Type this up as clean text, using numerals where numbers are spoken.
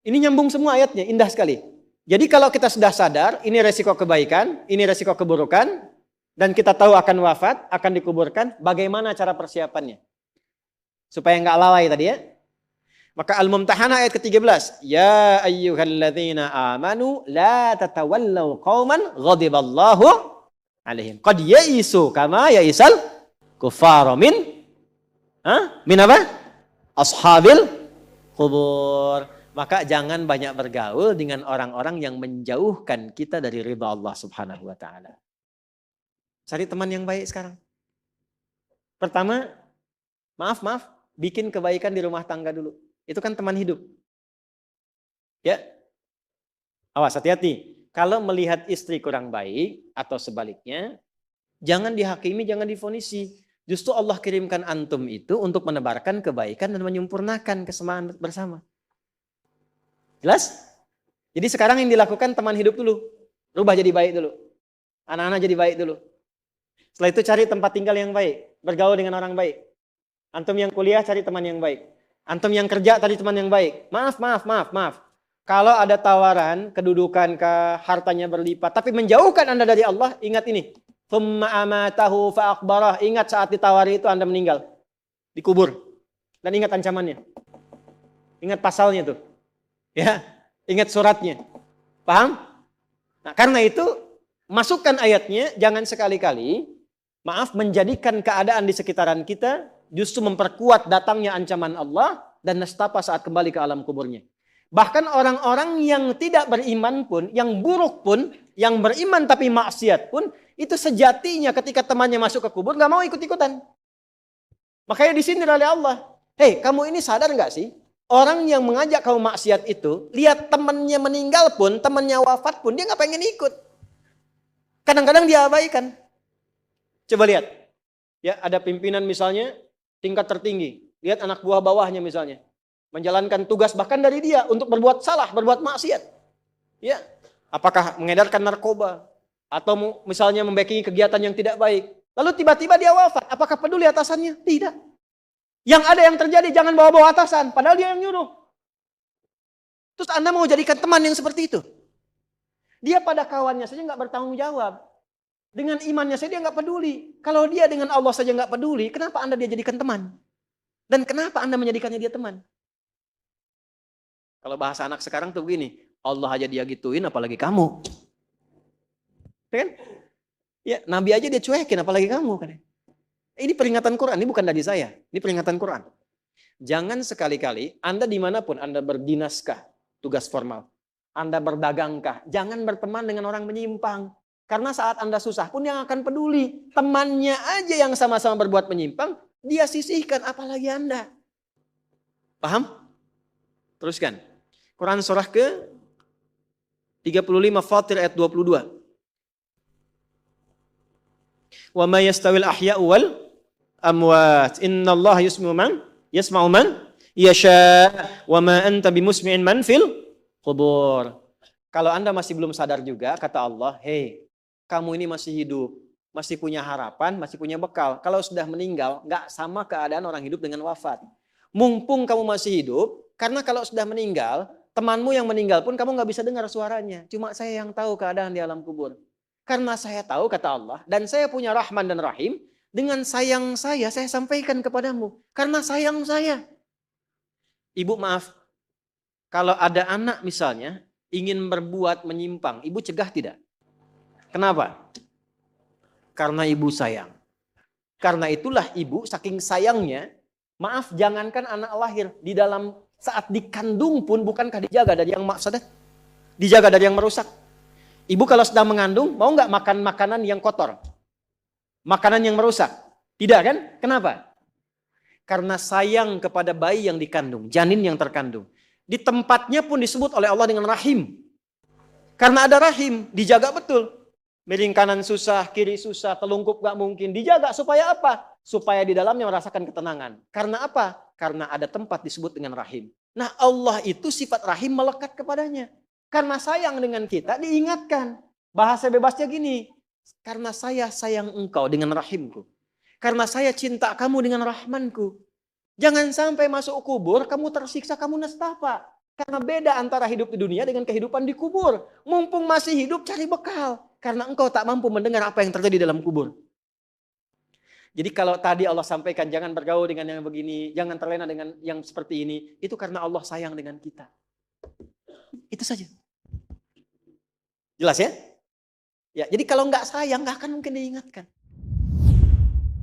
Ini nyambung semua ayatnya, indah sekali. Jadi kalau kita sudah sadar, ini resiko kebaikan, ini resiko keburukan, dan kita tahu akan wafat, akan dikuburkan, bagaimana cara persiapannya? Supaya nggak lalai tadi ya. Maka Al-Mumtahanah ayat ke-13. Ya ayyuhalladzina amanu la tatawallaw qauman ghadiballahu alaihim. Qad ya'isu kama ya'isal kuffara min apa? Ashabil kubur. Maka jangan banyak bergaul dengan orang-orang yang menjauhkan kita dari ridha Allah Subhanahu wa taala. Cari teman yang baik sekarang. Pertama, maaf, bikin kebaikan di rumah tangga dulu. Itu kan teman hidup. Ya. Awas, hati-hati. Kalau melihat istri kurang baik atau sebaliknya, jangan dihakimi, jangan difonisi. Justru Allah kirimkan antum itu untuk menebarkan kebaikan dan menyempurnakan kesemaan bersama. Jelas? Jadi sekarang yang dilakukan teman hidup dulu. Rubah jadi baik dulu. Anak-anak jadi baik dulu. Setelah itu cari tempat tinggal yang baik. Bergaul dengan orang baik. Antum yang kuliah cari teman yang baik. Antum yang kerja cari teman yang baik. Maaf. Kalau ada tawaran, kedudukan, hartanya berlipat. Tapi menjauhkan Anda dari Allah, ingat ini. Thumma amatahu fa'akbarah. Ingat saat ditawari itu Anda meninggal. Dikubur. Dan ingat ancamannya. Ingat pasalnya tuh. Ya, ingat suratnya. Paham? Nah, karena itu masukkan ayatnya, jangan sekali-kali menjadikan keadaan di sekitaran kita justru memperkuat datangnya ancaman Allah dan nestapa saat kembali ke alam kuburnya. Bahkan orang-orang yang tidak beriman pun, yang buruk pun, yang beriman tapi maksiat pun, itu sejatinya ketika temannya masuk ke kubur nggak mau ikut-ikutan. Makanya disindir oleh Allah. Hei, kamu ini sadar nggak sih? Orang yang mengajak kamu maksiat itu, lihat temannya meninggal pun, temannya wafat pun, dia nggak pengen ikut. Kadang-kadang dia abaikan. Coba lihat. Ya, ada pimpinan misalnya, tingkat tertinggi. Lihat anak buah bawahnya misalnya. Menjalankan tugas bahkan dari dia untuk berbuat salah, berbuat maksiat. Ya, apakah mengedarkan narkoba. Atau misalnya membackingi kegiatan yang tidak baik. Lalu tiba-tiba dia wafat. Apakah peduli atasannya? Tidak. Yang ada yang terjadi jangan bawa-bawa atasan. Padahal dia yang nyuruh. Terus Anda mau jadikan teman yang seperti itu? Dia pada kawannya saja nggak bertanggung jawab. Dengan imannya saja dia nggak peduli. Kalau dia dengan Allah saja nggak peduli, kenapa Anda dia jadikan teman? Dan kenapa Anda menjadikannya dia teman? Kalau bahasa anak sekarang tuh begini, Allah aja dia gituin apalagi kamu. Kan? Ya, Nabi aja dia cuekin apalagi kamu kan. Ini peringatan Quran, ini bukan dari saya. Ini peringatan Quran. Jangan sekali-kali, Anda dimanapun, Anda berdinaskah, tugas formal. Anda berdagangkah, jangan berteman dengan orang menyimpang. Karena saat Anda susah pun yang akan peduli. Temannya aja yang sama-sama berbuat menyimpang, dia sisihkan, apalagi Anda. Paham? Teruskan. Quran surah ke 35 Fatir ayat 22. Wa ma yastawil ahya'u wal amwat innallaha yasma'u man yasha wa ma anta bimusmi'in man fil qubur. Kalau Anda masih belum sadar juga, kata Allah, hei, kamu ini masih hidup, masih punya harapan, masih punya bekal. Kalau sudah meninggal, nggak sama keadaan orang hidup dengan wafat. Mumpung kamu masih hidup, karena kalau sudah meninggal, temanmu yang meninggal pun kamu nggak bisa dengar suaranya. Cuma saya yang tahu keadaan di alam kubur. Karena saya tahu, kata Allah, dan saya punya Rahman dan Rahim, dengan sayang saya sampaikan kepadamu. Karena sayang saya. Ibu maaf, kalau ada anak misalnya, ingin berbuat menyimpang, ibu cegah tidak? Kenapa? Karena ibu sayang. Karena itulah ibu saking sayangnya, maaf jangankan anak lahir, di dalam saat dikandung pun bukankah dijaga dari yang mafsadat? Dijaga dari yang merusak. Ibu kalau sedang mengandung, mau nggak makan makanan yang kotor? Makanan yang merusak? Tidak kan? Kenapa? Karena sayang kepada bayi yang dikandung, janin yang terkandung. Di tempatnya pun disebut oleh Allah dengan rahim. Karena ada rahim, dijaga betul. Miring kanan susah, kiri susah, telungkup nggak mungkin. Dijaga supaya apa? Supaya di dalamnya merasakan ketenangan. Karena apa? Karena ada tempat disebut dengan rahim. Nah Allah itu sifat rahim melekat kepadanya. Karena sayang dengan kita diingatkan. Bahasa bebasnya gini. Karena saya sayang engkau dengan rahimku. Karena saya cinta kamu dengan rahmanku. Jangan sampai masuk kubur kamu tersiksa, kamu nestapa. Karena beda antara hidup di dunia dengan kehidupan di kubur. Mumpung masih hidup, cari bekal. Karena engkau tak mampu mendengar apa yang terjadi dalam kubur. Jadi kalau tadi Allah sampaikan jangan bergaul dengan yang begini, jangan terlena dengan yang seperti ini, itu karena Allah sayang dengan kita. Itu saja. Jelas ya? Ya, jadi kalau nggak sayang nggak akan mungkin diingatkan.